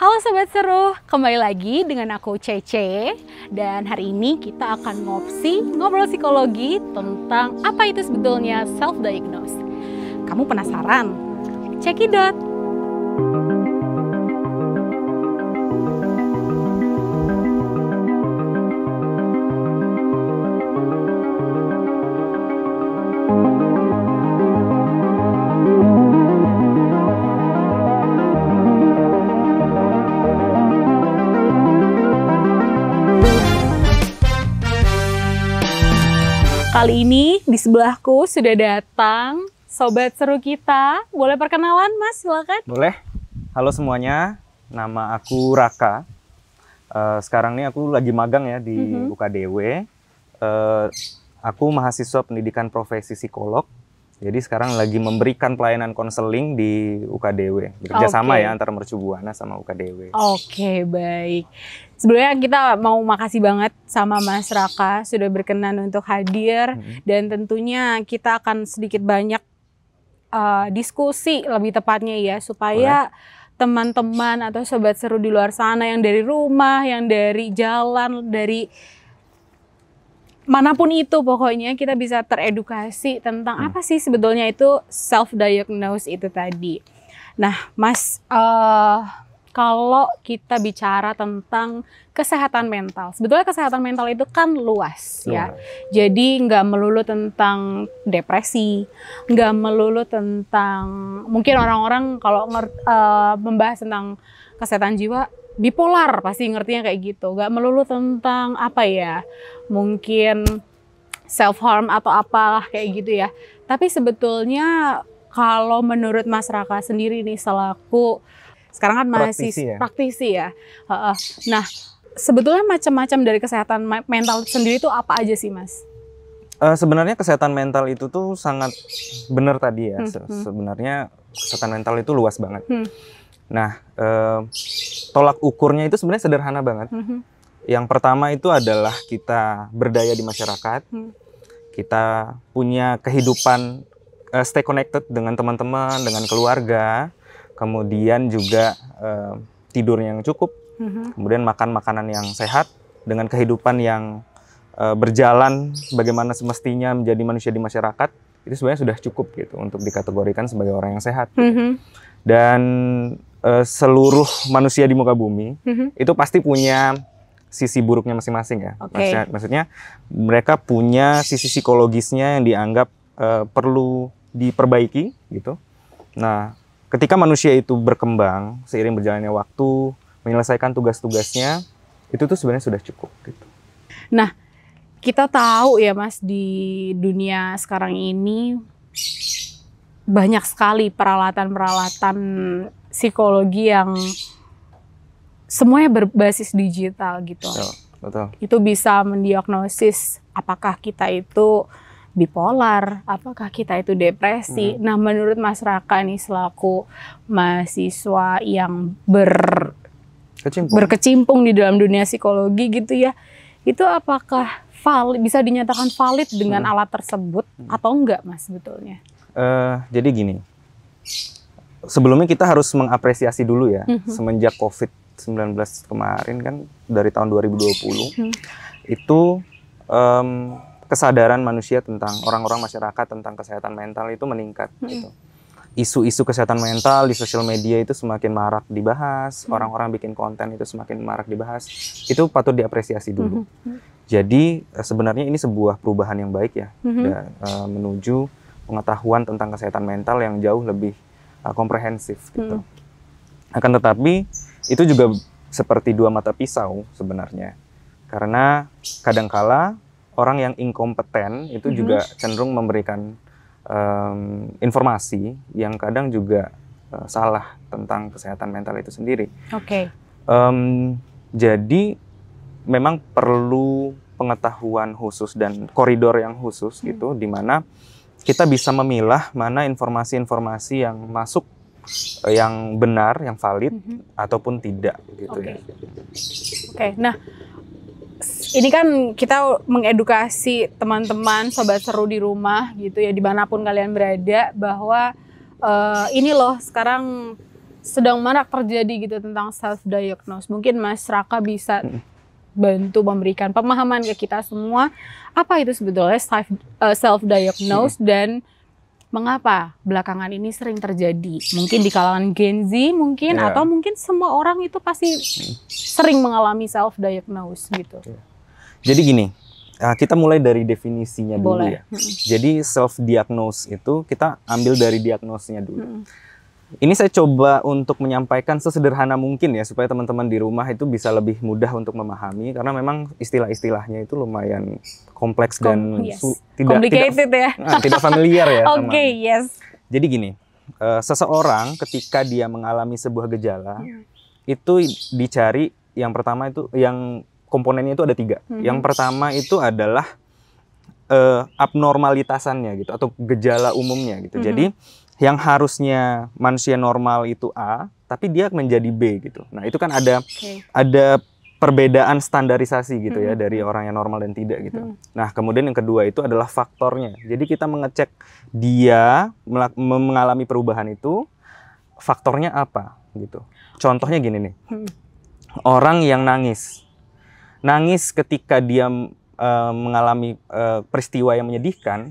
Halo Sobat Seru, kembali lagi dengan aku Cece. Dan hari ini kita akan ngobrol psikologi tentang apa itu sebetulnya self-diagnose. Kamu penasaran? Cekidot! Kali ini di sebelahku sudah datang Sobat Seru kita. Boleh perkenalan Mas, silakan. Boleh. Halo semuanya, nama aku Raka. Sekarang ini aku lagi magang ya di UKDW. Aku mahasiswa pendidikan profesi psikolog. Jadi sekarang lagi memberikan pelayanan konseling di UKDW. Bekerja sama ya antara Mercu Buana sama UKDW. Oke, baik. Sebelumnya kita mau makasih banget sama Mas Raka sudah berkenan untuk hadir. Dan tentunya kita akan sedikit banyak diskusi lebih tepatnya ya. Supaya teman-teman atau Sobat Seru di luar sana yang dari rumah, yang dari jalan, dari manapun itu pokoknya kita bisa teredukasi tentang apa sih sebetulnya itu self-diagnose itu tadi. Nah Mas, kalau kita bicara tentang kesehatan mental, sebetulnya kesehatan mental itu kan luas ya. Jadi nggak melulu tentang depresi, nggak melulu tentang, mungkin orang-orang kalau membahas tentang kesehatan jiwa, bipolar pasti ngertinya kayak gitu. Nggak melulu tentang apa ya, mungkin self-harm atau apalah kayak gitu ya. Tapi sebetulnya kalau menurut Mas Raka sendiri nih selaku sekarang kan mahasiswa praktisi ya. Nah, sebetulnya macam-macam dari kesehatan mental sendiri itu apa aja sih, Mas? Sebenarnya kesehatan mental itu tuh sangat benar tadi ya. Sebenarnya kesehatan mental itu luas banget. Nah, tolak ukurnya itu sebenarnya sederhana banget. Yang pertama itu adalah kita berdaya di masyarakat. Kita punya kehidupan stay connected dengan teman-teman, dengan keluarga. Kemudian juga tidur yang cukup, kemudian makan makanan yang sehat, dengan kehidupan yang berjalan bagaimana semestinya menjadi manusia di masyarakat, itu sebenarnya sudah cukup gitu untuk dikategorikan sebagai orang yang sehat. Gitu. Dan seluruh manusia di muka bumi itu pasti punya sisi buruknya masing-masing ya. Maksudnya mereka punya sisi psikologisnya yang dianggap perlu diperbaiki gitu. Nah, ketika manusia itu berkembang seiring berjalannya waktu, menyelesaikan tugas-tugasnya, itu tuh sebenarnya sudah cukup gitu. Nah, kita tahu ya Mas, di dunia sekarang ini banyak sekali peralatan-peralatan psikologi yang semuanya berbasis digital gitu. Betul. Itu bisa mendiagnosis apakah kita itu bipolar, apakah kita itu depresi. Nah, menurut Mas Raka nih selaku mahasiswa yang berkecimpung di dalam dunia psikologi gitu ya, itu apakah bisa dinyatakan valid dengan alat tersebut atau enggak Mas sebetulnya? Jadi gini, sebelumnya kita harus mengapresiasi dulu ya, semenjak COVID-19 kemarin kan dari tahun 2020, itu kesadaran manusia tentang orang-orang masyarakat tentang kesehatan mental itu meningkat. Gitu. Isu-isu kesehatan mental di sosial media itu semakin marak dibahas, orang-orang bikin konten itu semakin marak dibahas. Itu patut diapresiasi dulu. Jadi sebenarnya ini sebuah perubahan yang baik ya, menuju pengetahuan tentang kesehatan mental yang jauh lebih komprehensif. Gitu. Akan tetapi itu juga seperti dua mata pisau sebenarnya, karena kadangkala orang yang inkompeten itu juga cenderung memberikan informasi yang kadang juga salah tentang kesehatan mental itu sendiri. Jadi memang perlu pengetahuan khusus dan koridor yang khusus gitu, di mana kita bisa memilah mana informasi-informasi yang masuk yang benar, yang valid ataupun tidak gitu ya. Nah, ini kan kita mengedukasi teman-teman Sobat Seru di rumah gitu ya, dimanapun kalian berada, bahwa ini loh sekarang sedang marak terjadi gitu tentang self diagnose. Mungkin Mas Raka bisa bantu memberikan pemahaman ke kita semua apa itu sebetulnya self diagnose dan mengapa belakangan ini sering terjadi. Mungkin di kalangan Gen Z mungkin atau mungkin semua orang itu pasti sering mengalami self diagnose gitu. Jadi gini, kita mulai dari definisinya dulu. Boleh. Ya. Jadi self diagnose itu kita ambil dari diagnosnya dulu. Ini saya coba untuk menyampaikan sesederhana mungkin ya supaya teman-teman di rumah itu bisa lebih mudah untuk memahami karena memang istilah-istilahnya itu lumayan kompleks dan tidak familiar ya. Oke, yes. Jadi gini, seseorang ketika dia mengalami sebuah gejala itu dicari yang pertama itu yang komponennya itu ada 3. Yang pertama itu adalah abnormalitasannya gitu atau gejala umumnya gitu. Jadi yang harusnya manusia normal itu A, tapi dia menjadi B gitu. Nah itu kan ada perbedaan standarisasi gitu ya dari orang yang normal dan tidak gitu. Nah kemudian yang kedua itu adalah faktornya. Jadi kita mengecek dia mengalami perubahan itu faktornya apa gitu. Contohnya gini nih, orang yang nangis ketika dia mengalami peristiwa yang menyedihkan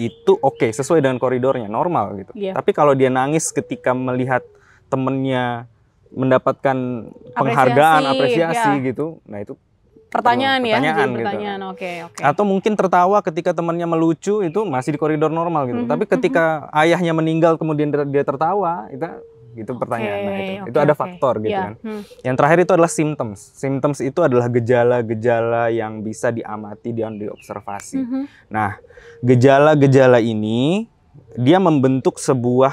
itu oke, sesuai dengan koridornya, normal gitu. Tapi kalau dia nangis ketika melihat temennya mendapatkan penghargaan, apresiasi gitu, nah itu pertanyaan gitu. Oke. Atau mungkin tertawa ketika temannya melucu itu masih di koridor normal gitu. Tapi ketika ayahnya meninggal kemudian dia tertawa, itu pertanyaan. Nah, itu ada faktor gitu kan. Yang terakhir itu adalah symptoms. Symptoms itu adalah gejala-gejala yang bisa diamati dan diobservasi. Nah, gejala-gejala ini dia membentuk sebuah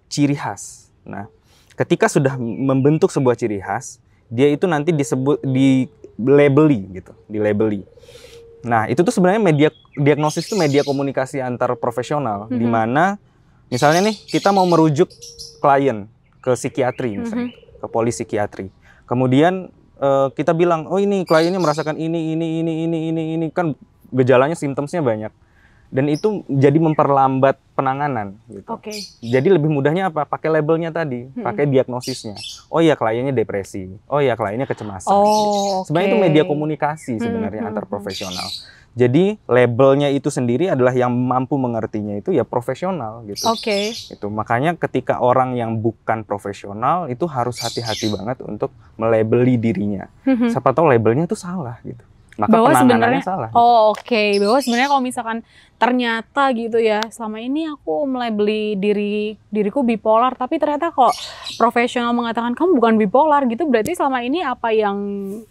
ciri khas. Nah, ketika sudah membentuk sebuah ciri khas, dia itu nanti dilabeli gitu, dilabeli. Nah, itu tuh sebenarnya diagnosis itu media komunikasi antar profesional di mana misalnya nih kita mau merujuk klien ke psikiatri misalnya, ke polis psikiatri. Kemudian kita bilang, oh ini kliennya merasakan ini kan gejalanya, simptomsnya banyak. Dan itu jadi memperlambat penanganan gitu. Jadi lebih mudahnya apa? Pakai labelnya tadi, pakai diagnosisnya. Oh iya kliennya depresi, oh iya kliennya kecemasan. Gitu. Sebenarnya itu media komunikasi sebenarnya antar profesional. Jadi labelnya itu sendiri adalah yang mampu mengertinya itu ya profesional gitu. Itu makanya ketika orang yang bukan profesional itu harus hati-hati banget untuk melabeli dirinya. Siapa tahu labelnya itu salah gitu. Maka bahwa penanganannya salah. Bahwa sebenarnya kalau misalkan ternyata gitu ya, selama ini aku melabeli diriku bipolar, tapi ternyata kok profesional mengatakan kamu bukan bipolar gitu, berarti selama ini apa yang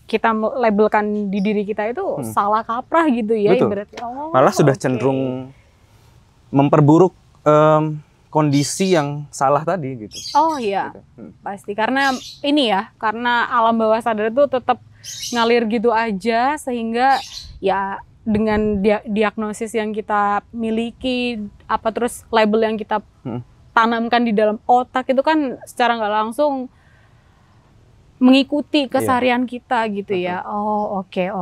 kita labelkan di diri kita itu salah kaprah gitu ya. Berarti malah sudah cenderung memperburuk kondisi yang salah tadi gitu. Pasti karena ini ya, karena alam bawah sadar itu tetap ngalir gitu aja sehingga ya dengan diagnosis yang kita miliki terus label yang kita tanamkan di dalam otak itu kan secara nggak langsung mengikuti keseharian kita gitu ya. Oke.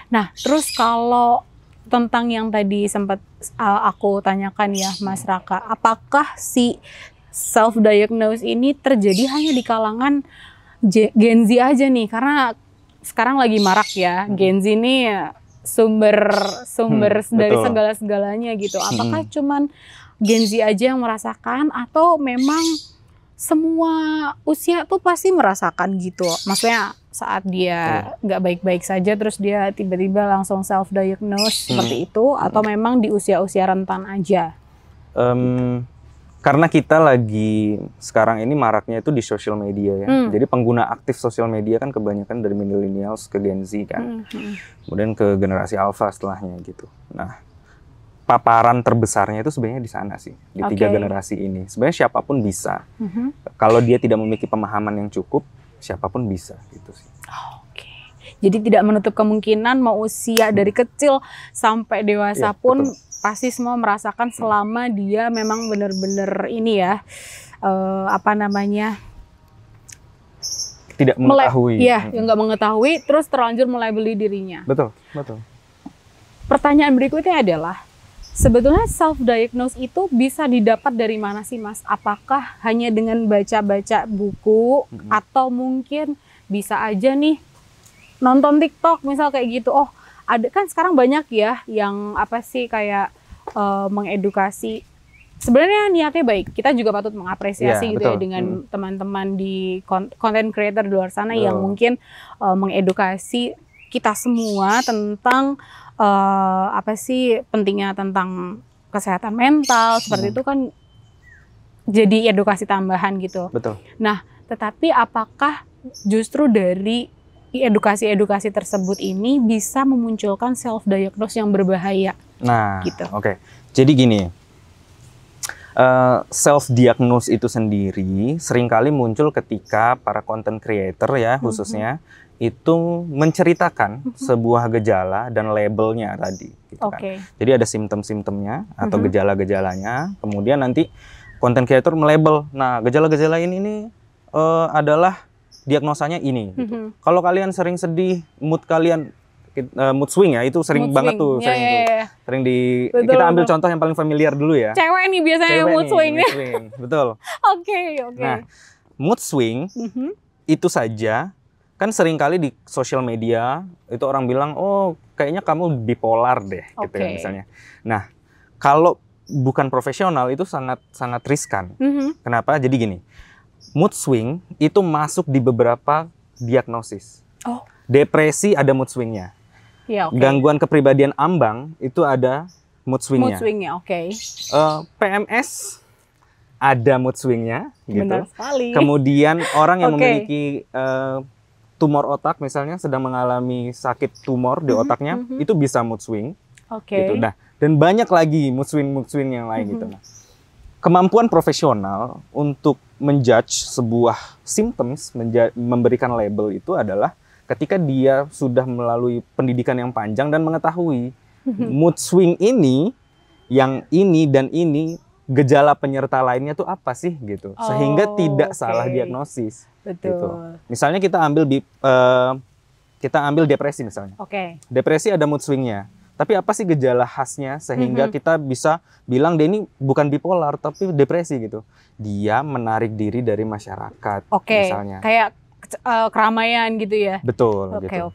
Nah terus kalau tentang yang tadi sempat aku tanyakan ya Mas Raka, apakah si self diagnose ini terjadi hanya di kalangan Gen Z aja nih, karena sekarang lagi marak ya, Gen Z ini sumber dari segala-segalanya gitu. Apakah cuman Gen Z aja yang merasakan atau memang semua usia tuh pasti merasakan gitu? Maksudnya saat dia nggak baik-baik saja terus dia tiba-tiba langsung self diagnose seperti itu, atau memang di usia-usia rentan aja? Karena kita lagi sekarang ini maraknya itu di sosial media ya. Jadi pengguna aktif sosial media kan kebanyakan dari millennials ke Gen Z kan. Kemudian ke generasi alpha setelahnya gitu. Nah, paparan terbesarnya itu sebenarnya di sana sih, di 3 generasi ini. Sebenarnya siapapun bisa. Kalau dia tidak memiliki pemahaman yang cukup, siapapun bisa gitu sih. Jadi tidak menutup kemungkinan mau usia dari kecil sampai dewasa pun pasti semua merasakan selama dia memang benar-benar ini ya, tidak mengetahui. Yang nggak mengetahui terus terlanjur melabeli dirinya. Betul. Pertanyaan berikutnya adalah, sebetulnya self-diagnose itu bisa didapat dari mana sih Mas? Apakah hanya dengan baca-baca buku atau mungkin bisa aja nih nonton TikTok misal kayak gitu? Oh, ada kan sekarang banyak ya yang apa sih kayak mengedukasi. Sebenarnya niatnya baik. Kita juga patut mengapresiasi gitu ya dengan teman-teman di content creator di luar sana yang mungkin mengedukasi kita semua tentang apa sih pentingnya tentang kesehatan mental seperti itu kan jadi edukasi tambahan gitu. Betul. Nah, tetapi apakah justru dari edukasi-edukasi tersebut ini bisa memunculkan self-diagnose yang berbahaya? Nah, gitu. Oke. Jadi gini, self-diagnose itu sendiri seringkali muncul ketika para content creator ya khususnya itu menceritakan sebuah gejala dan labelnya tadi. Gitu kan. Jadi ada simptom-simptomnya atau gejala-gejalanya, kemudian nanti content creator melabel, nah gejala-gejala ini nih adalah diagnosanya ini. Gitu. Kalau kalian sering sedih, mood kalian mood swing ya, itu sering banget tuh, sering di kita ambil contoh yang paling familiar dulu ya. Cewek nih biasanya mood swing. Betul. Oke. Nah, mood swing itu saja kan sering kali di sosial media itu orang bilang, oh kayaknya kamu bipolar deh, gitu ya misalnya. Nah, kalau bukan profesional itu sangat riskan. Kenapa? Jadi gini, mood swing itu masuk di beberapa diagnosis. Depresi ada mood swingnya. Gangguan kepribadian ambang itu ada mood swingnya. PMS ada mood swingnya, gitu. Benar sekali. Kemudian orang yang memiliki tumor otak misalnya sedang mengalami sakit tumor di otaknya itu bisa mood swing. Gitu. Nah, dan banyak lagi mood swing yang lain gitu. Nah, kemampuan profesional untuk menjudge sebuah symptoms, memberikan label itu adalah ketika dia sudah melalui pendidikan yang panjang dan mengetahui mood swing ini, yang ini dan ini gejala penyerta lainnya tuh apa sih gitu, sehingga tidak salah diagnosis. Betul. Gitu. Misalnya kita ambil depresi misalnya. Depresi ada mood swingnya. Tapi apa sih gejala khasnya sehingga kita bisa bilang dia ini bukan bipolar tapi depresi gitu. Dia menarik diri dari masyarakat misalnya. Kayak keramaian gitu ya. Betul. Gitu.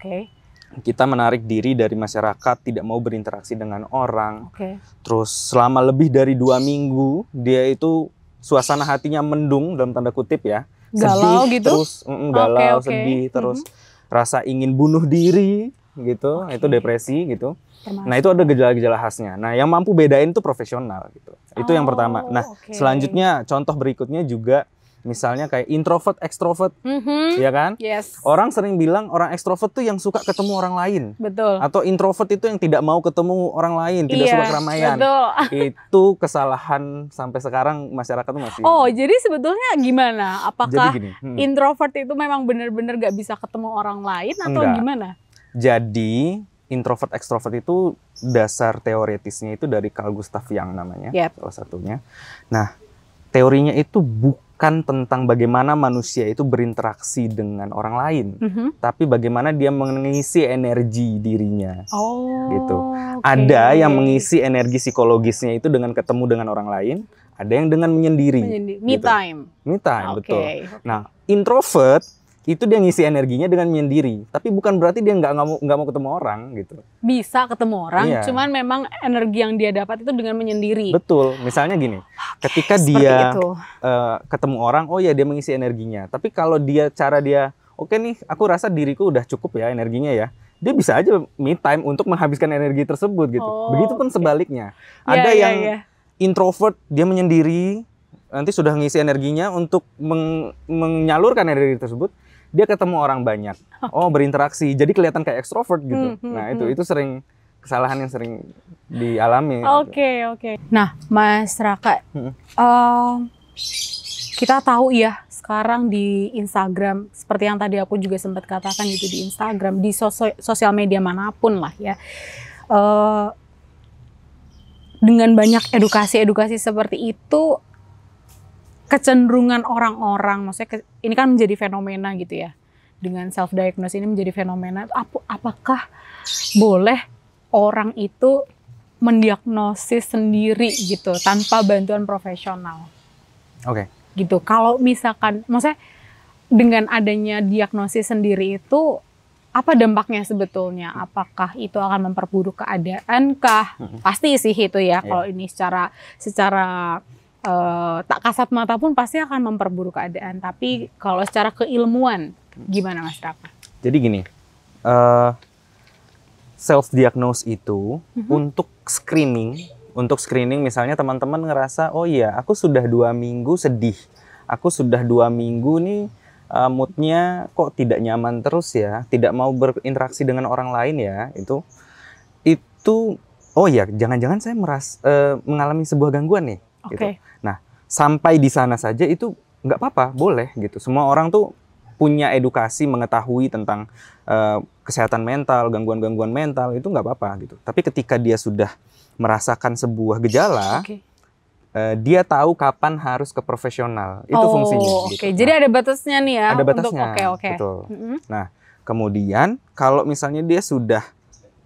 Kita menarik diri dari masyarakat, tidak mau berinteraksi dengan orang. Terus selama lebih dari 2 minggu dia itu suasana hatinya mendung dalam tanda kutip ya. Galau sedih, gitu? Terus galau, sedih, terus rasa ingin bunuh diri gitu. Itu depresi gitu. Nah, itu ada gejala-gejala khasnya. Nah, yang mampu bedain itu profesional gitu. Itu yang pertama. Nah, selanjutnya contoh berikutnya juga misalnya kayak introvert, extrovert, ya kan? Orang sering bilang orang extrovert tuh yang suka ketemu orang lain. Betul. Atau introvert itu yang tidak mau ketemu orang lain, tidak suka keramaian. Itu kesalahan sampai sekarang masyarakat tuh masih. Jadi sebetulnya gimana? Apakah introvert itu memang benar-benar gak bisa ketemu orang lain atau gimana? Jadi introvert, extrovert itu dasar teoretisnya itu dari Carl Gustav Jung namanya, salah satunya. Nah, teorinya itu bukan tentang bagaimana manusia itu berinteraksi dengan orang lain, tapi bagaimana dia mengisi energi dirinya. Gitu. Ada yang mengisi energi psikologisnya itu dengan ketemu dengan orang lain, ada yang dengan menyendiri. Me time. Me time, betul. Nah, introvert itu dia ngisi energinya dengan menyendiri, tapi bukan berarti dia nggak mau ketemu orang gitu. Bisa ketemu orang, cuman memang energi yang dia dapat itu dengan menyendiri. Betul, misalnya gini, ketika dia ketemu orang, dia mengisi energinya. Tapi kalau cara dia, oke nih, aku rasa diriku udah cukup ya energinya ya. Dia bisa aja me time untuk menghabiskan energi tersebut gitu. Begitupun sebaliknya. Ada yang introvert, dia menyendiri, nanti sudah ngisi energinya untuk menyalurkan energi tersebut. Dia ketemu orang banyak, berinteraksi, jadi kelihatan kayak ekstrovert gitu. Nah itu sering kesalahan yang sering dialami. Nah, Mas Raka, kita tahu ya sekarang di Instagram, seperti yang tadi aku juga sempat katakan gitu di Instagram, di sosial media manapun lah ya, dengan banyak edukasi seperti itu. Kecenderungan orang-orang, maksudnya ini kan menjadi fenomena gitu ya. Dengan self-diagnose ini menjadi fenomena. Apakah boleh orang itu mendiagnosis sendiri gitu tanpa bantuan profesional. Oke. Gitu. Kalau misalkan, maksudnya dengan adanya diagnosis sendiri itu apa dampaknya sebetulnya? Apakah itu akan memperburuk keadaan kah? Pasti sih itu ya. Kalau ini secara tak kasat mata pun pasti akan memperburuk keadaan. Tapi kalau secara keilmuan gimana Mas Raka? Jadi gini, self diagnose itu untuk screening misalnya teman-teman ngerasa, oh iya aku sudah 2 minggu sedih, aku sudah 2 minggu nih moodnya kok tidak nyaman terus ya, tidak mau berinteraksi dengan orang lain ya, itu oh ya jangan-jangan saya mengalami sebuah gangguan nih. Gitu. Nah sampai di sana saja itu nggak apa-apa, boleh gitu. Semua orang tuh punya edukasi mengetahui tentang kesehatan mental, gangguan-gangguan mental itu nggak apa-apa gitu. Tapi ketika dia sudah merasakan sebuah gejala, dia tahu kapan harus ke profesional. Itu fungsinya. Gitu. Jadi ada batasnya nih ya. Ada batasnya. Untuk, betul. Nah, kemudian kalau misalnya dia sudah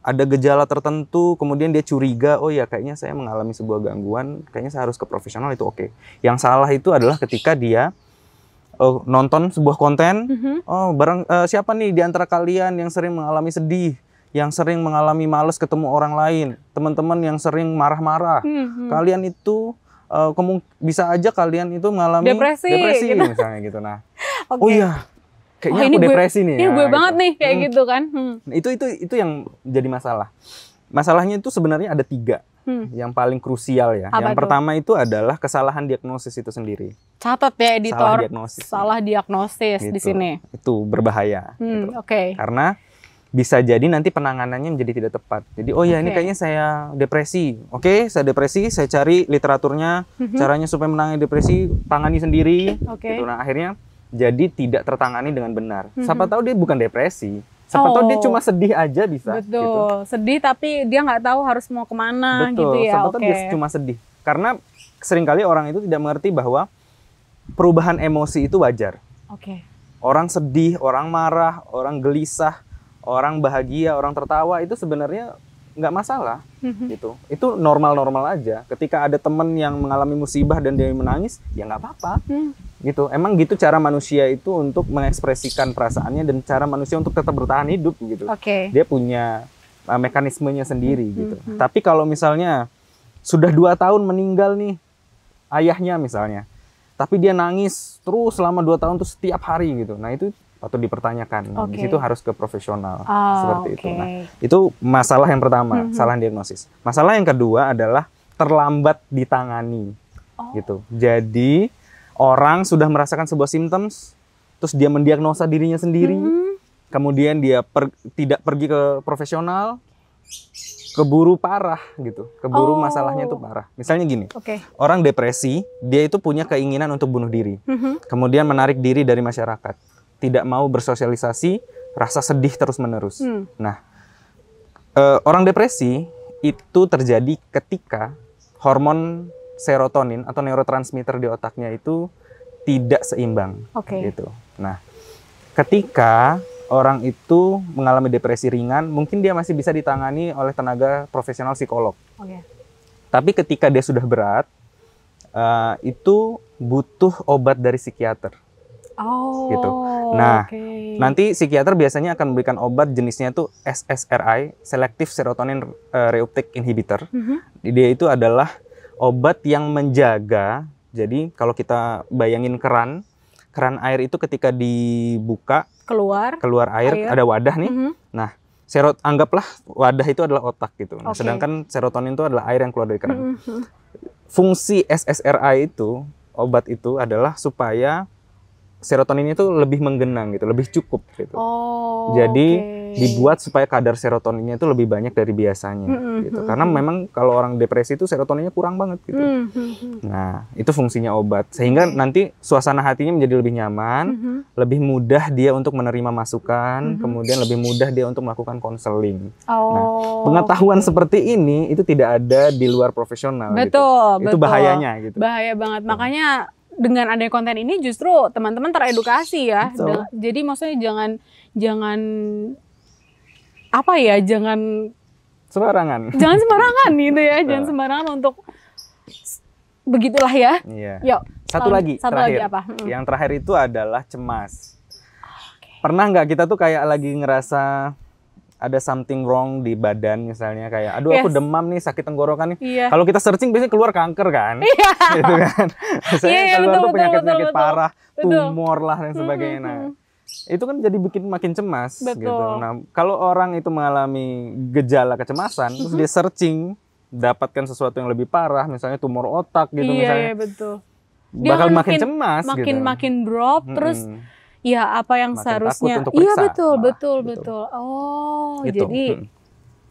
ada gejala tertentu, kemudian dia curiga, oh ya kayaknya saya mengalami sebuah gangguan, kayaknya saya harus ke profesional, itu oke. Yang salah itu adalah ketika dia nonton sebuah konten, siapa nih di antara kalian yang sering mengalami sedih, yang sering mengalami males ketemu orang lain, teman-teman yang sering marah-marah, kalian itu bisa aja kalian itu mengalami depresi gitu. Misalnya gitu. Nah, oh iya, kayaknya aku depresi nih. Ini gue banget nih kayak gitu kan. Itu yang jadi masalah. Masalahnya itu sebenarnya ada 3. Yang paling krusial ya. Yang pertama itu adalah kesalahan diagnosis itu sendiri. Catat ya editor. Salah diagnosis gitu. Di sini. Itu berbahaya. Gitu. Karena bisa jadi nanti penanganannya menjadi tidak tepat. Jadi oh ya ini kayaknya saya depresi. Saya depresi, saya cari literaturnya, caranya supaya menangani depresi, tangani sendiri. Gitu. Nah akhirnya jadi tidak tertangani dengan benar. Siapa tahu dia bukan depresi. Siapa tahu dia cuma sedih aja bisa. Betul, gitu. Sedih tapi dia nggak tahu harus mau kemana. Betul. Gitu ya. Siapa tahu dia cuma sedih. Karena seringkali orang itu tidak mengerti bahwa perubahan emosi itu wajar. Orang sedih, orang marah, orang gelisah, orang bahagia, orang tertawa itu sebenarnya nggak masalah. Gitu. Itu normal-normal aja. Ketika ada teman yang mengalami musibah dan dia menangis, ya nggak apa-apa. Gitu. Emang gitu cara manusia itu untuk mengekspresikan perasaannya dan cara manusia untuk tetap bertahan hidup gitu. Dia punya mekanismenya sendiri gitu. Tapi kalau misalnya sudah 2 tahun meninggal nih ayahnya misalnya, tapi dia nangis terus selama 2 tahun tuh setiap hari gitu. Nah itu patut dipertanyakan. Di situ harus ke profesional seperti itu. Nah itu masalah yang pertama, salah diagnosis. Masalah yang kedua adalah terlambat ditangani gitu. Jadi orang sudah merasakan sebuah symptoms, terus dia mendiagnosa dirinya sendiri, kemudian dia tidak pergi ke profesional, keburu parah gitu, keburu masalahnya itu parah. Misalnya gini, orang depresi, dia itu punya keinginan untuk bunuh diri, kemudian menarik diri dari masyarakat, tidak mau bersosialisasi, rasa sedih terus-menerus. Nah, orang depresi itu terjadi ketika hormon serotonin atau neurotransmitter di otaknya itu tidak seimbang, gitu. Nah, ketika orang itu mengalami depresi ringan, mungkin dia masih bisa ditangani oleh tenaga profesional psikolog. Tapi ketika dia sudah berat, itu butuh obat dari psikiater. Gitu. Nah, nanti psikiater biasanya akan memberikan obat jenisnya itu SSRI, Selective Serotonin Reuptake Inhibitor. Dia itu adalah obat yang menjaga, jadi kalau kita bayangin keran air itu ketika dibuka, keluar air, ada wadah nih. Nah, anggaplah wadah itu adalah otak gitu. Nah, sedangkan serotonin itu adalah air yang keluar dari keran. Fungsi SSRI itu, obat itu adalah supaya serotonin itu lebih menggenang gitu, lebih cukup gitu. Jadi dibuat supaya kadar serotoninnya itu lebih banyak dari biasanya gitu. Karena memang kalau orang depresi itu serotoninnya kurang banget gitu. Nah, itu fungsinya obat. Sehingga nanti suasana hatinya menjadi lebih nyaman, lebih mudah dia untuk menerima masukan, kemudian lebih mudah dia untuk melakukan konseling. Nah, pengetahuan seperti ini itu tidak ada di luar profesional gitu. Itu bahayanya gitu. Bahaya banget. Makanya dengan adanya konten ini justru teman-teman teredukasi ya. Jadi maksudnya jangan sembarangan. Jangan sembarangan gitu ya, jangan Betul. sembarangan untuk begitulah ya. Iya. Yuk. Satu lagi Satu terakhir. lagi apa? Yang terakhir itu adalah cemas. Oke. Pernah nggak kita tuh kayak lagi ngerasa ada something wrong di badan misalnya, kayak aduh aku Yes. demam nih, sakit tenggorokan nih. Iya. Kalau kita searching biasanya keluar kanker kan? Iya. Gitu kan. Biasanya Iya, keluar betul, tuh penyakit-penyakit betul. parah, Betul. tumor lah dan sebagainya. Nah, itu kan jadi bikin makin cemas Betul. gitu. Nah, kalau orang itu mengalami gejala kecemasan, terus dia searching dapatkan sesuatu yang lebih parah, misalnya tumor otak gitu Iya, misalnya. iya betul. Dia Bakal kan makin cemas gitu. makin drop terus ya apa yang Makin seharusnya takut untuk iya periksa betul malah, betul gitu. betul. Oh, Gitu. jadi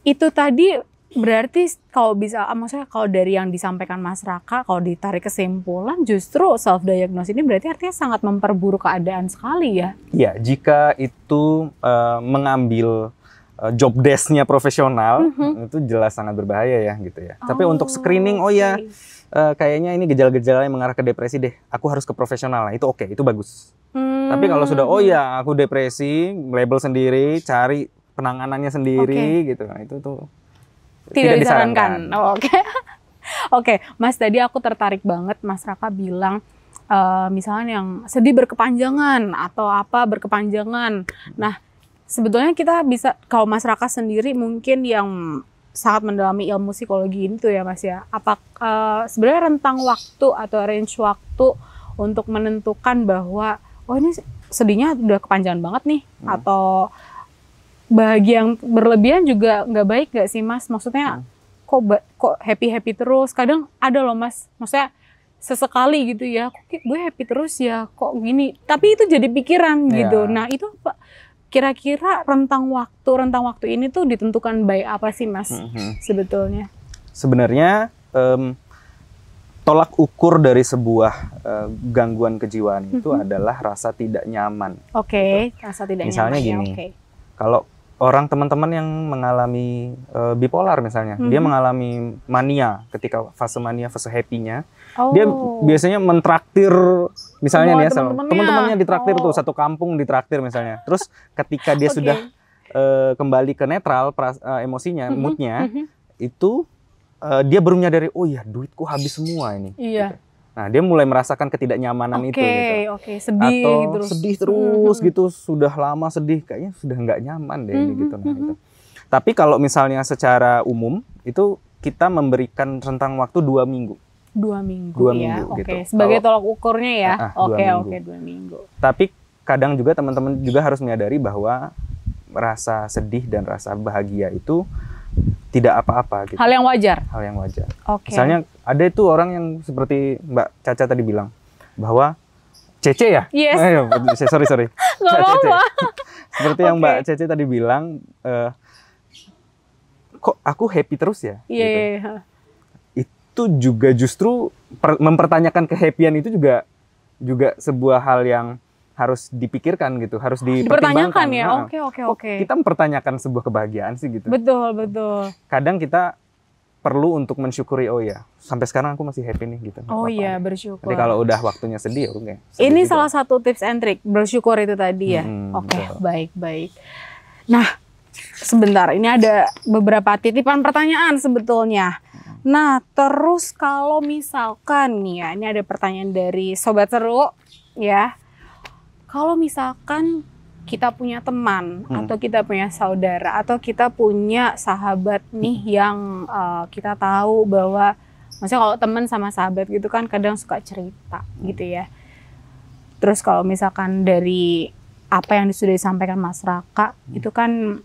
itu tadi berarti kalau bisa maksudnya kalau dari yang disampaikan Mas Raka kalau ditarik kesimpulan justru self diagnose ini berarti artinya sangat memperburuk keadaan sekali ya. Iya, jika itu mengambil job desk-nya profesional, itu jelas sangat berbahaya ya gitu ya. Tapi untuk screening, oh ya kayaknya ini gejala-gejala yang mengarah ke depresi deh. Aku harus ke profesional. Nah, itu oke, itu bagus. Tapi kalau sudah oh ya aku depresi, label sendiri, cari penanganannya sendiri gitu. Nah, itu tuh tidak disarankan. Oh, oke. Oke, Mas tadi aku tertarik banget Mas Raka bilang misalnya yang sedih berkepanjangan atau apa berkepanjangan. Nah, sebetulnya kita bisa kalau Mas Raka sendiri mungkin yang sangat mendalami ilmu psikologi itu ya Mas ya. Apa sebenarnya rentang waktu atau range waktu untuk menentukan bahwa oh ini sedihnya udah kepanjangan banget nih atau bahagia yang berlebihan juga nggak baik nggak sih Mas? Maksudnya kok happy terus? Kadang ada loh Mas, maksudnya sesekali gitu ya, kok gue happy terus ya, kok gini? Tapi itu jadi pikiran gitu. Nah itu apa? Kira-kira rentang waktu ini tuh ditentukan by apa sih Mas sebetulnya? Sebenarnya tolak ukur dari sebuah gangguan kejiwaan itu adalah rasa tidak nyaman. Oke, rasa tidak Misalnya nyaman. gini, Ya, kalau orang teman-teman yang mengalami bipolar misalnya, dia mengalami mania ketika fase mania, fase happy-nya, dia biasanya mentraktir misalnya nih ya, teman-temannya ditraktir tuh satu kampung ditraktir misalnya. Terus ketika dia sudah kembali ke netral emosinya, moodnya, itu dia baru menyadari, oh ya duitku habis semua ini. Iya. Gitu. Nah dia mulai merasakan ketidaknyamanan itu gitu. Sedih atau terus. sedih terus gitu, sudah lama sedih, kayaknya sudah nggak nyaman deh ini gitu. Nah, itu. Tapi kalau misalnya secara umum itu kita memberikan rentang waktu 2 minggu. 2 minggu ya, minggu, oke. gitu. Sebagai tolak ukurnya ya, 2 minggu. Oke, 2 minggu. Tapi kadang juga teman-teman juga harus menyadari bahwa rasa sedih dan rasa bahagia itu tidak apa-apa gitu. Hal yang wajar. Hal yang wajar. Oke. Misalnya ada itu orang yang seperti Mbak Caca tadi bilang bahwa Cece ya? Yes. Sorry. Gak Mbak Cece. apa-apa. Seperti yang Mbak Cece tadi bilang, kok aku happy terus ya? Iya. Gitu. Iya. Itu juga justru mempertanyakan kehappyan itu juga sebuah hal yang harus dipikirkan gitu, harus dipertimbangkan. Dipertanyakan ya. Nah, Oke. Kita mempertanyakan sebuah kebahagiaan sih gitu. Betul. Kadang kita perlu untuk mensyukuri, oh ya, sampai sekarang aku masih happy nih gitu. Oh iya, bersyukur. Jadi kalau udah waktunya sedih, oke. Ini salah satu tips and trick, bersyukur itu tadi ya. Oke, betul. baik. Nah, sebentar, ini ada beberapa titipan pertanyaan sebetulnya. Nah, terus kalau misalkan nih ya, ini ada pertanyaan dari Sobat Seru ya. Kalau misalkan kita punya teman atau kita punya saudara atau kita punya sahabat nih yang kita tahu bahwa maksudnya kalau teman sama sahabat gitu kan kadang suka cerita gitu ya. Terus kalau misalkan dari apa yang sudah disampaikan Mas Raka itu kan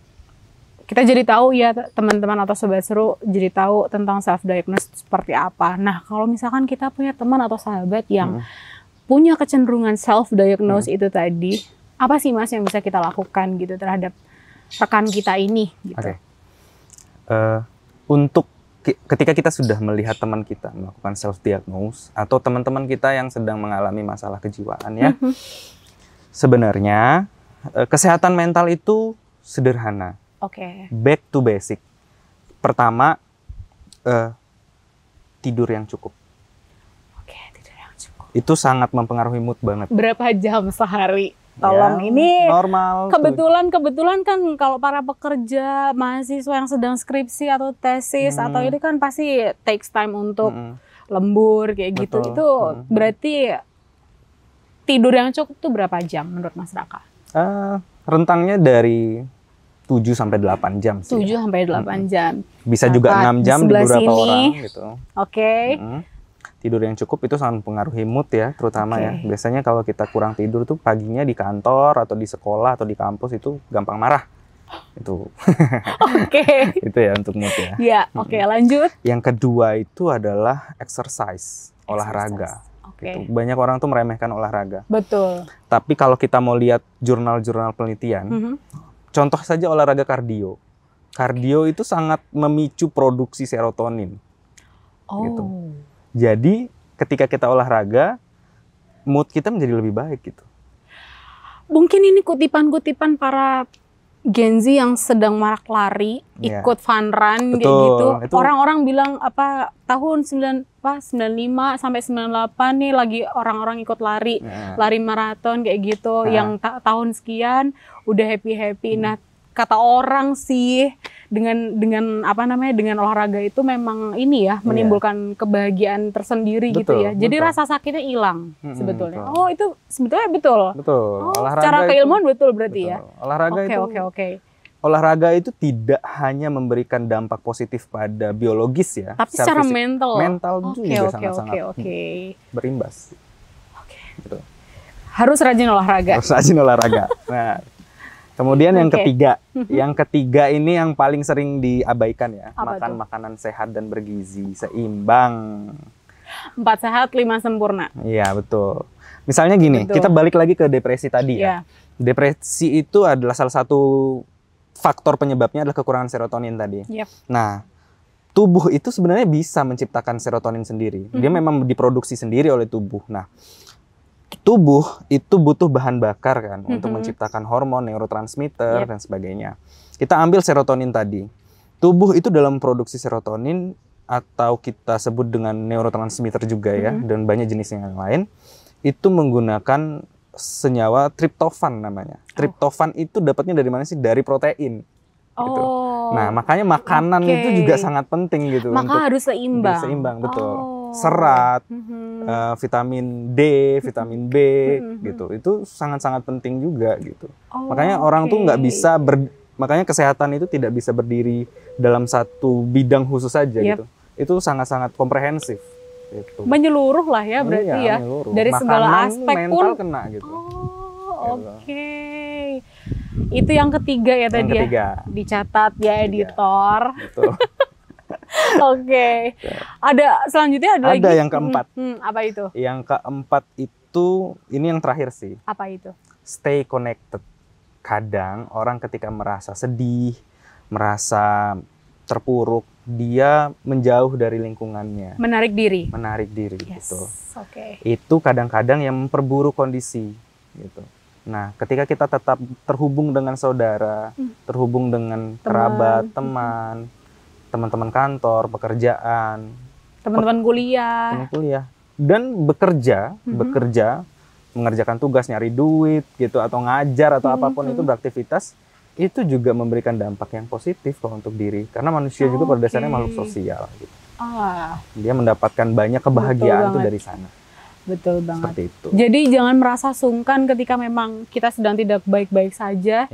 kita jadi tahu ya teman-teman atau Sobat Seru jadi tahu tentang self diagnose seperti apa. Nah, kalau misalkan kita punya teman atau sahabat yang punya kecenderungan self diagnose itu tadi, apa sih Mas yang bisa kita lakukan gitu terhadap rekan kita ini gitu? Untuk ketika kita sudah melihat teman kita melakukan self diagnose atau teman-teman kita yang sedang mengalami masalah kejiwaan ya, sebenarnya kesehatan mental itu sederhana. Back to basic. Pertama, tidur yang cukup. Tidur yang cukup. Itu sangat mempengaruhi mood banget. Berapa jam sehari? Tolong Ya, ini normal. kebetulan kan kalau para pekerja mahasiswa yang sedang skripsi atau tesis atau ini kan pasti takes time untuk lembur kayak gitu. Betul. Itu berarti tidur yang cukup tuh berapa jam menurut Mas Raka? Rentangnya dari 7 sampai 8 jam sih. 7 sampai 8 jam. Bisa juga 6 jam di beberapa orang gitu. Oke. Tidur yang cukup itu sangat mempengaruhi mood ya, terutama ya. Biasanya kalau kita kurang tidur tuh paginya di kantor atau di sekolah atau di kampus itu gampang marah. Itu. Oke. Itu ya untuk mood ya. Ya, oke, lanjut. Yang kedua itu adalah exercise, olahraga. Gitu. Banyak orang tuh meremehkan olahraga. Betul. Tapi kalau kita mau lihat jurnal-jurnal penelitian, contoh saja olahraga kardio. Kardio itu sangat memicu produksi serotonin. Gitu. Jadi ketika kita olahraga, mood kita menjadi lebih baik gitu. Mungkin ini kutipan-kutipan para Gen Z yang sedang marak lari, ikut fun run kayak gitu. Orang-orang bilang apa tahun 95 sampai 98 nih lagi orang-orang ikut lari, lari maraton kayak gitu. Yang tahun sekian udah happy-happy. Nah, kata orang sih dengan apa namanya dengan olahraga itu memang ini ya menimbulkan kebahagiaan tersendiri gitu ya. Jadi rasa sakitnya hilang sebetulnya. Oh, itu sebetulnya betul. Betul. Olahraga secara keilmuan betul berarti ya. Olahraga Oke. Olahraga itu tidak hanya memberikan dampak positif pada biologis ya, tapi secara mental. Mental juga sangat-sangat berimbas. Gitu. Harus rajin olahraga. Harus rajin olahraga. Nah, kemudian yang ketiga ini yang paling sering diabaikan ya, makan makanan sehat dan bergizi, seimbang. 4 sehat, 5 sempurna. Iya, betul. Misalnya gini, kita balik lagi ke depresi tadi ya. Depresi itu adalah salah satu faktor penyebabnya adalah kekurangan serotonin tadi. Nah, tubuh itu sebenarnya bisa menciptakan serotonin sendiri. Dia memang diproduksi sendiri oleh tubuh. Nah, tubuh itu butuh bahan bakar kan untuk menciptakan hormon, neurotransmitter dan sebagainya. Kita ambil serotonin tadi. Tubuh itu dalam produksi serotonin atau kita sebut dengan neurotransmitter juga ya, dan banyak jenis yang lain, itu menggunakan senyawa triptofan namanya. Triptofan itu dapatnya dari mana sih? Dari protein. Gitu. Nah, makanya makanan itu juga sangat penting gitu. Maka harus seimbang. Seimbang, betul. Serat, vitamin D, vitamin B, gitu. Itu sangat-sangat penting juga gitu. Makanya orang tuh nggak bisa makanya kesehatan itu tidak bisa berdiri dalam satu bidang khusus saja gitu. Itu sangat-sangat komprehensif. Gitu. Menyeluruh lah ya berarti ya. Menyeluruh. Dari makanan, segala aspek mental pun kena gitu. Oke. Itu yang ketiga ya tadi ya. Dicatat ya editor. Betul. Oke. Ada selanjutnya ada lagi. Ada yang keempat. Apa itu? Yang keempat itu ini yang terakhir sih. Apa itu? Stay connected. Kadang orang ketika merasa sedih, merasa terpuruk, dia menjauh dari lingkungannya. Menarik diri. Menarik diri gitu. Oke. Itu kadang-kadang yang memperburuk kondisi gitu. Nah, ketika kita tetap terhubung dengan saudara, terhubung dengan kerabat, teman-teman kantor, pekerjaan, teman-teman kuliah, dan bekerja, mengerjakan tugas, nyari duit gitu, atau ngajar atau apapun itu beraktivitas, itu juga memberikan dampak yang positif kalau untuk diri, karena manusia juga pada dasarnya makhluk sosial. Gitu. Dia mendapatkan banyak kebahagiaan tuh dari sana. Betul banget. Seperti itu. Jadi jangan merasa sungkan ketika memang kita sedang tidak baik-baik saja.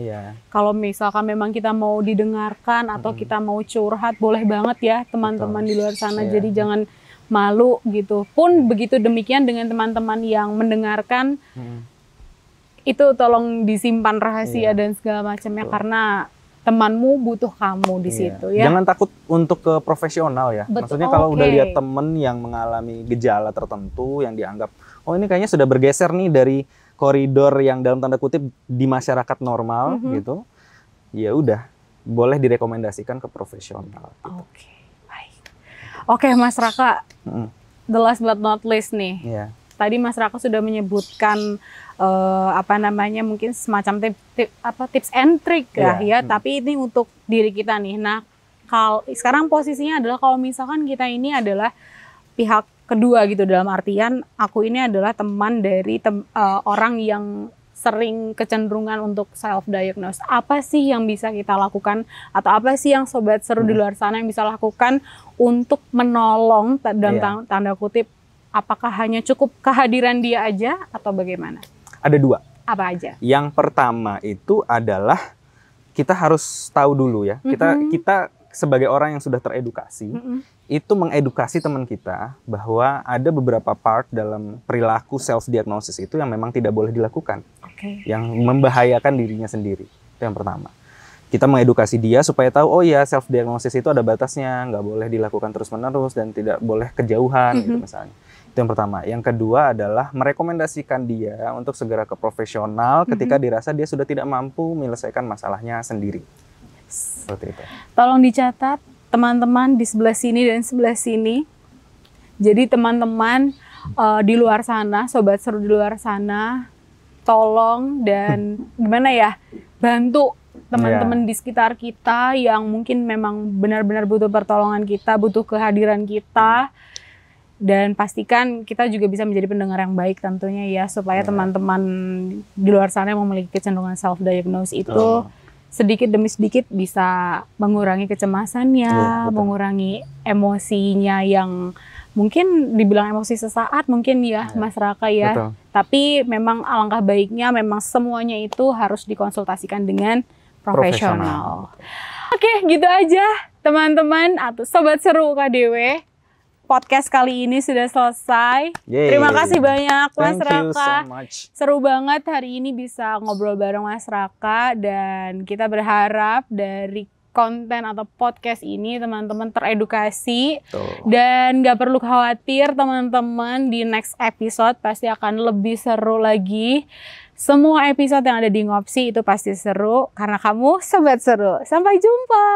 Kalau misalkan memang kita mau didengarkan atau kita mau curhat, boleh banget ya teman-teman di luar sana. Jadi jangan malu gitu. Pun begitu demikian dengan teman-teman yang mendengarkan, itu tolong disimpan rahasia dan segala macamnya karena temanmu butuh kamu di situ ya. Jangan takut untuk ke profesional ya. Maksudnya kalau udah lihat temen yang mengalami gejala tertentu yang dianggap oh ini kayaknya sudah bergeser nih dari koridor yang dalam tanda kutip di masyarakat normal gitu. Ya udah, boleh direkomendasikan ke profesional. Gitu. Baik. Oke, Mas Raka. The last but not least nih. Tadi Mas Raka sudah menyebutkan mungkin semacam tips and trick ya, tapi ini untuk diri kita nih. Nah, sekarang posisinya adalah kalau misalkan kita ini adalah pihak kedua gitu, dalam artian aku ini adalah teman dari orang yang sering kecenderungan untuk self-diagnose. Apa sih yang bisa kita lakukan atau apa sih yang Sobat Seru di luar sana yang bisa lakukan untuk menolong dalam tanda kutip, apakah hanya cukup kehadiran dia aja atau bagaimana? Ada 2. Apa aja? Yang pertama itu adalah kita harus tahu dulu ya, kita sebagai orang yang sudah teredukasi, itu mengedukasi teman kita bahwa ada beberapa part dalam perilaku self-diagnosis itu yang memang tidak boleh dilakukan, yang membahayakan dirinya sendiri. Itu yang pertama. Kita mengedukasi dia supaya tahu, oh ya self-diagnosis itu ada batasnya, nggak boleh dilakukan terus-menerus dan tidak boleh kejauhan gitu misalnya. Itu yang pertama. Yang kedua adalah merekomendasikan dia untuk segera ke profesional ketika dirasa dia sudah tidak mampu menyelesaikan masalahnya sendiri. Seperti itu. Tolong dicatat teman-teman di sebelah sini dan sebelah sini. Jadi teman-teman di luar sana, Sobat Seru di luar sana, tolong dan gimana ya, bantu teman-teman di sekitar kita yang mungkin memang benar-benar butuh pertolongan kita, butuh kehadiran kita. Dan pastikan kita juga bisa menjadi pendengar yang baik tentunya ya, supaya teman-teman di luar sana yang memiliki kecenderungan self-diagnose itu sedikit demi sedikit bisa mengurangi kecemasannya, mengurangi emosinya yang mungkin dibilang emosi sesaat mungkin ya Mas Raka ya. Betul. Tapi memang alangkah baiknya memang semuanya itu harus dikonsultasikan dengan profesional. Oke, gitu aja teman-teman atau Sobat Seru KDW. Podcast kali ini sudah selesai. Terima kasih banyak Mas Raka. Seru banget hari ini bisa ngobrol bareng Mas Raka dan kita berharap dari konten atau podcast ini teman-teman teredukasi dan gak perlu khawatir teman-teman, di next episode pasti akan lebih seru lagi. Semua episode yang ada di Ngopsi itu pasti seru karena kamu Sobat Seru. Sampai jumpa.